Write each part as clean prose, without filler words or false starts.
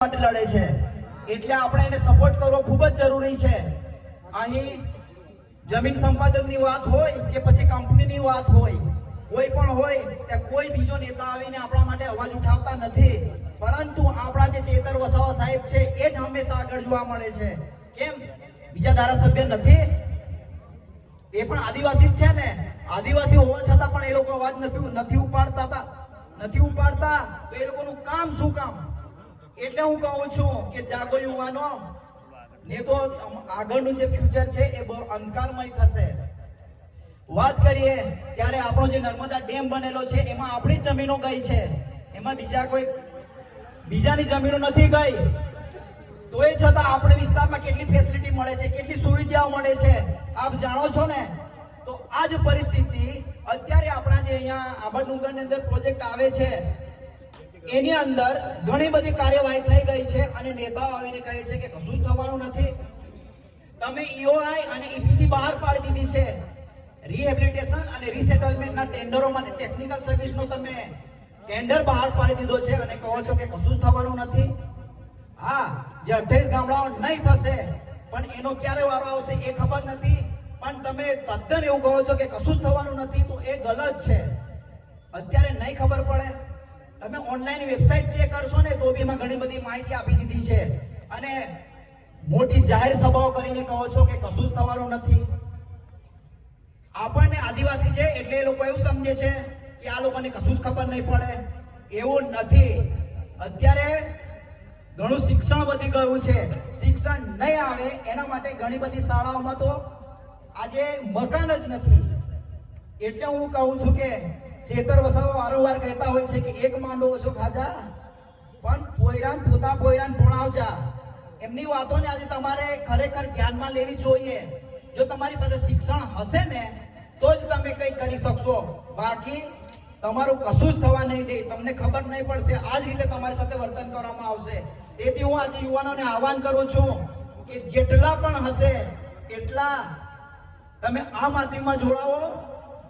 માટે લડે છે એટલે આપણે એને સપોર્ટ કરવો ખૂબ જ જરૂરી છે। અહીં જમીન સંપાદનની વાત હોય કે પછી કંપનીની વાત હોય, કોઈ પણ હોય ત્યાં કોઈ બીજો નેતા આવીને આપણા માટે અવાજ ઉઠાવતા નથી, પરંતુ આપણા જે ચેતર વસાવા સાહેબ છે એ જ હંમેશા આગળ જોવા મળે છે। કેમ બીજા ધારાસભ્ય નથી? એ પણ આદિવાસી જ છે ને, આદિવાસી હોવા છતાં પણ એ લોકો અવાજ નથી ઉપાડતા તો એ લોકોનું કામ શું કામ? એટલે હું કહું છું કે જાગો યુવાનો, ને તો આગળનું જે ફ્યુચર છે એ બહુ અંધકારમય થશે। વાત કરીએ ત્યારે આપણો જે નર્મદા ડેમ બનેલો છે એમાં આપણી જમીનો ગઈ છે, એમાં બીજાની જમીનો નથી ગઈ, તો એ છતાં આપણે વિસ્તારમાં કેટલી ફેસિલિટી મળે છે, કેટલી સુવિધાઓ મળે છે આપ જાણો છો ને। તો આ જ પરિસ્થિતિ અત્યારે આપણા જે અહીંયા આંબાડુંગરની અંદર પ્રોજેક્ટ આવે છે એની અંદર ઘણી બધી કાર્યવાહી થઈ ગઈ છે અને નેતાઓ આવીને કહે છે કે કશું થવાનું નથી। તમે ઈઓઆઈ અને ઈપીસી બહાર પાડી દીધી છે, રિહેબિલિટેશન અને રીસેટલમેન્ટના ટેન્ડરો માટે ટેકનિકલ સર્વિસનો તમે ટેન્ડર બહાર પાડી દીધો છે અને કહો છો કે કશું થવાનું નથી। હા, જે 28 ગામડાઓ નહીં થશે પણ એનો ક્યારે વારો આવશે એ ખબર નથી, પણ તમે તદ્દન એવું કહો છો કે કશું થવાનું નથી, તો એ ગલત છે। અત્યારે નહીં ખબર પડે? તમે ઓનલાઈન વેબસાઇટ ચેક કરશો ને તો બી એમાં ઘણી બધી માહિતી આપી દીધી છે અને મોટી જાહેર સભાઓ કરીને કહો છો કે કશું જ થવાનું નથી। આપણને આદિવાસી છે એટલે એ લોકો એવું સમજે છે કે આ લોકોને કશું જ ખબર નહીં પડે, એવું નથી। અત્યારે ઘણું શિક્ષણ વધી ગયું છે, શિક્ષણ નહીં આવે એના માટે ઘણી બધી શાળાઓમાં તો આજે મકાન જ નથી। એટલે હું કહું છું કે ચેતર વસાવા વારંવાર કહેતા હોય છે કે એક માંડો ઓછો ખાજા પણ પોયરાન પોતા પોયરાન ભણાવજા। એમની વાતોને આજે તમારે ખરેખર ધ્યાનમાં લેવી જોઈએ। જો તમારી પાસે શિક્ષણ હશે ને તો જ તમે કંઈ કરી શકશો, બાકી તમારું કશું જ થવા નહીં દે, તમને ખબર નહીં પડશે, આ જ રીતે તમારી સાથે વર્તન કરવામાં આવશે। તેથી હું આજે યુવાનોને આહવાન કરું છું કે જેટલા પણ હશે એટલા તમે આમ આદમીમાં જોડાવો।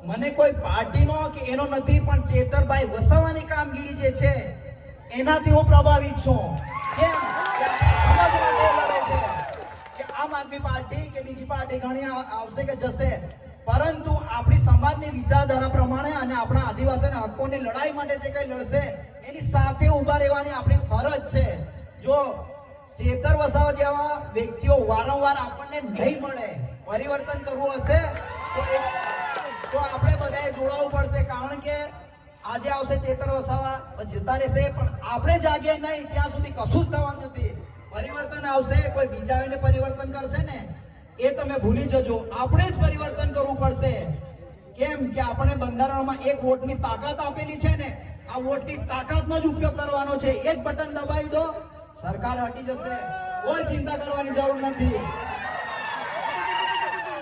મને કોઈ પાર્ટીનો કે એનો નથી, પણ ચેતરભાઈ વસાવાની કામગીરી જે છે એનાથી હું પ્રભાવિત છું। કેમ કે આપણા સમાજ માટે લડે છે કે આમ આદમી પાર્ટી કે બીજી પાર્ટી ઘણી આવશે કે જશે, પરંતુ આપણી સમાજની વિચારધારા પ્રમાણે અને આપણા આદિવાસીના હકોની લડાઈ માટે જે કંઈ લડશે એની સાથે ઊભા રહેવાની આપણી ફરજ છે। જો ચેતર વસાવા જેવા વ્યક્તિઓ વારંવાર આપણને નહીં મળે, પરિવર્તન કરવું હશે તો આપણે બધાએ જોડાવવું પડશે, કારણ કે આજે આવશે ચેતર વસાવા જતા રહેશે પણ આપણે જાગીએ નહીં ત્યાં સુધી કશું જ થવાનું નથી। પરિવર્તન આવશે, કોઈ બીજા આવીને પરિવર્તન કરશે ને એ તમે ભૂલી જજો, આપણે જ પરિવર્તન કરવું પડશે। કેમ કે આપણે બંધારણમાં એક વોટની તાકાત આપેલી છે ને, આ વોટની તાકાતનો જ ઉપયોગ કરવાનો છે। એક બટન દબાવી દો, સરકાર હટી જશે, કોઈ ચિંતા કરવાની જરૂર નથી।